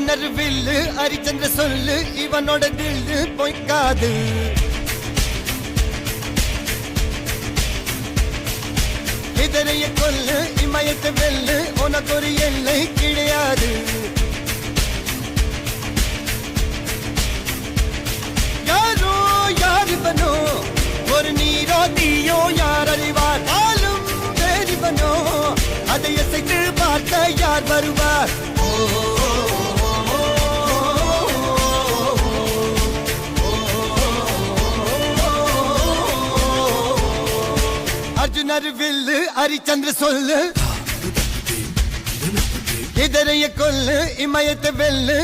அர்ஜுனர் வில்லு ஹரிச்சந்திர சொல்லு இவனோட தில்லு பொய்க்காது. இதரைய கொல்லு இமயத்தை வெல்லு உனக்கு ஒரு எல்லை கிடையாது. யாரோ யார் இவனோ ஒரு நீரோ தீயோ யார் அறிவார். ஆளும் வேறிவனோ அதை அசைத்து பார்க்க யார் வருவார். அர்ஜுனர் வில்லு ஹரிச்சந்திர சொல்லு இதரைய கொல்லு இமயத்தை வெல்லு